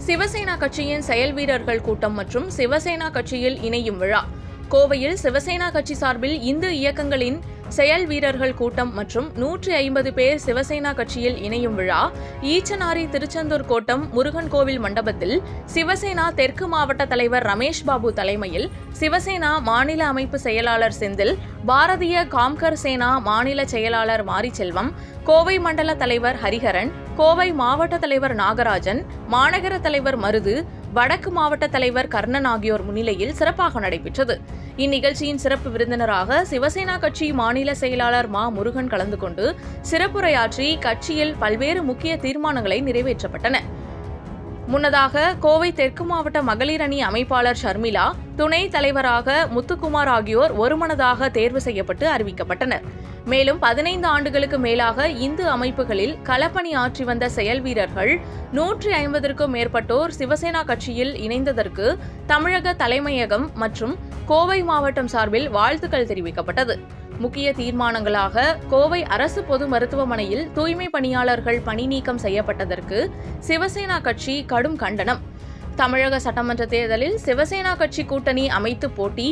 சிவசேனா கட்சியின் செயல் வீரர்கள் கூட்டம் மற்றும் சிவசேனா கட்சியில் இணையும் விழா. கோவையில் சிவசேனா கட்சி சார்பில் இந்து இயக்கங்களின் செயல் வீரர்கள் கூட்டம் மற்றும் 150 பேர் சிவசேனா கட்சியில் இணையும் விழா ஈச்சனாரி திருச்செந்தூர் கோட்டம் முருகன் கோவில் மண்டபத்தில் சிவசேனா தெற்கு மாவட்ட தலைவர் ரமேஷ் பாபு தலைமையில் சிவசேனா மாநில அமைப்பு செயலாளர் செந்தில், பாரதிய காம்கர் சேனா மாநில செயலாளர் மாரிச்செல்வம், கோவை மண்டல தலைவர் ஹரிஹரன், கோவை மாவட்ட தலைவர் நாகராஜன், மாநகர தலைவர் மருது, வடக்கு மாவட்ட தலைவர் கர்ணன் ஆகியோர் முன்னிலையில் சிறப்பாக நடைபெற்றது. இந்நிகழ்ச்சியின் சிறப்பு விருந்தினராக சிவசேனா கட்சி மாநில செயலாளர் மா முருகன் கலந்து கொண்டு சிறப்புரையாற்றி கட்சியில் பல்வேறு முக்கிய தீர்மானங்களை நிறைவேற்றப்பட்டன. முன்னதாக கோவை தெற்கு மாவட்ட மகளிர் அணி அமைப்பாளர் ஷர்மிளா, துணை தலைவராக முத்துக்குமார் ஆகியோர் ஒருமனதாக தேர்வு செய்யப்பட்டு அறிவிக்கப்பட்டனர். மேலும் 15 ஆண்டுகளுக்கு மேலாக இந்து அமைப்புகளில் களப்பணி ஆற்றி வந்த செயல் வீரர்கள் 150க்கும் மேற்பட்டோர் சிவசேனா கட்சியில் இணைந்ததற்கு தமிழக தலைமையகம் மற்றும் கோவை மாவட்டம் சார்பில் வாழ்த்துக்கள் தெரிவிக்கப்பட்டது. முக்கிய தீர்மானங்களாக கோவை அரசு பொது மருத்துவமனையில் தூய்மை பணியாளர்கள் பணி நீக்கம் செய்யப்பட்டதற்கு சிவசேனா கட்சி கடும் கண்டனம். தமிழக சட்டமன்ற தேர்தலில் சிவசேனா கட்சி கூட்டணி அமைத்து போட்டி,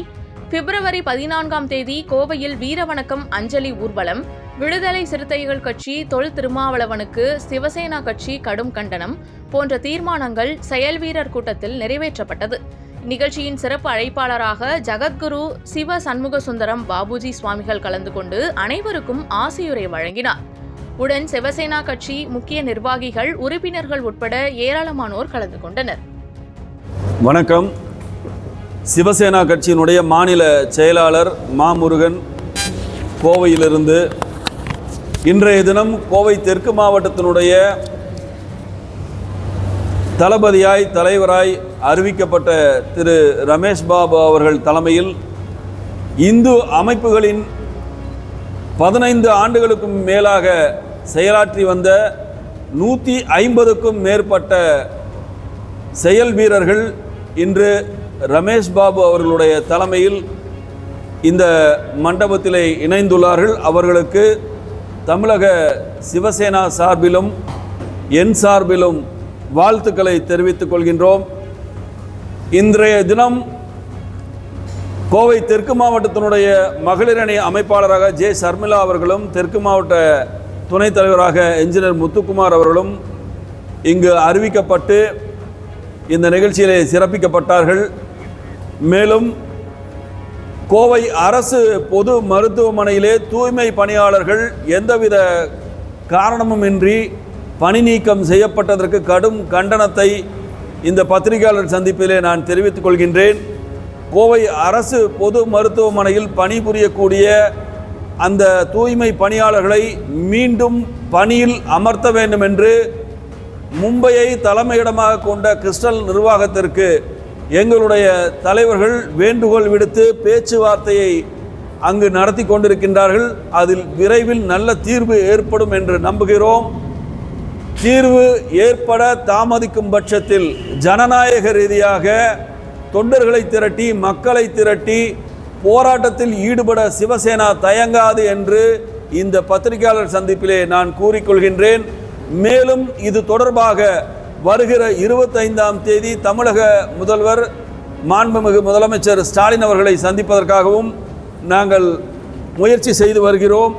பிப்ரவரி 14ஆம் தேதி கோவையில் வீரவணக்கம் அஞ்சலி ஊர்வலம், விடுதலை சிறுத்தைகள் கட்சி தொல் திருமாவளவனுக்கு சிவசேனா கட்சி கடும் கண்டனம் போன்ற தீர்மானங்கள் செயல் வீரர் கூட்டத்தில் நிறைவேற்றப்பட்டது. நிகழ்ச்சியின் சிறப்பு அழைப்பாளராக ஜகத்குரு சிவ சண்முக சுந்தரம் பாபுஜி சுவாமிகள் கலந்து கொண்டு அனைவருக்கும் ஆசியுரை வழங்கினார். உடன் சிவசேனா கட்சி முக்கிய நிர்வாகிகள், உறுப்பினர்கள் உட்பட ஏராளமானோர் கலந்து கொண்டனர். வணக்கம். சிவசேனா கட்சியினுடைய மாநில செயலாளர் மா முருகன், கோவையிலிருந்து. இன்றைய தினம் கோவை தெற்கு மாவட்டத்தினுடைய தளபதியாய் தலைவராய் அறிவிக்கப்பட்ட திரு ரமேஷ் பாபு அவர்கள் தலைமையில் இந்து அமைப்புகளின் 15 ஆண்டுகளுக்கும் மேலாக செயலாற்றி வந்த 150க்கும் மேற்பட்ட செயல் வீரர்கள் இன்று ரமேஷ் பாபு அவர்களுடைய தலைமையில் இந்த மண்டபத்திலே இணைந்துள்ளார்கள். அவர்களுக்கு தமிழக சிவசேனா சார்பிலும் என் சார்பிலும் வாழ்த்துக்களை தெரிவித்துக் கொள்கின்றோம். இன்றைய தினம் கோவை தெற்கு மாவட்டத்தினுடைய மகளிர் அணி அமைப்பாளராக ஜே ஷர்மிளா அவர்களும், தெற்கு மாவட்ட துணைத் தலைவராக என்ஜினியர் முத்துக்குமார் அவர்களும் இங்கு அறிவிக்கப்பட்டு இந்த நிகழ்ச்சியிலே சிறப்பிக்கப்பட்டார்கள். மேலும் கோவை அரசு பொது மருத்துவமனையிலே தூய்மை பணியாளர்கள் எந்தவித காரணமுமின்றி பணி நீக்கம் செய்யப்பட்டதற்கு கடும் கண்டனத்தை இந்த பத்திரிகையாளர் சந்திப்பிலே நான் தெரிவித்துக் கொள்கின்றேன். கோவை அரசு பொது மருத்துவமனையில் பணிபுரியக்கூடிய அந்த தூய்மை பணியாளர்களை மீண்டும் பணியில் அமர்த்த வேண்டும் என்று மும்பையை தலைமையிடமாக கொண்ட கிறிஸ்டல் நிர்வாகத்திற்கு எங்களுடைய தலைவர்கள் வேண்டுகோள் விடுத்து பேச்சுவார்த்தையை அங்கு நடத்தி கொண்டிருக்கின்றார்கள். அதில் விரைவில் நல்ல தீர்வு ஏற்படும் என்று நம்புகிறோம். தீர்வு ஏற்பட தாமதிக்கும் பட்சத்தில் ஜனநாயக ரீதியாக தொண்டர்களை திரட்டி, மக்களை திரட்டி போராட்டத்தில் ஈடுபட சிவசேனா தயங்காது என்று இந்த பத்திரிகையாளர் சந்திப்பிலே நான் கூறிக்கொள்கின்றேன். மேலும் இது தொடர்பாக வருகிற 25ஆம் தேதி தமிழக முதல்வர் மாண்புமிகு முதலமைச்சர் ஸ்டாலின் அவர்களை சந்திப்பதற்காகவும் நாங்கள் முயற்சி செய்து வருகிறோம்.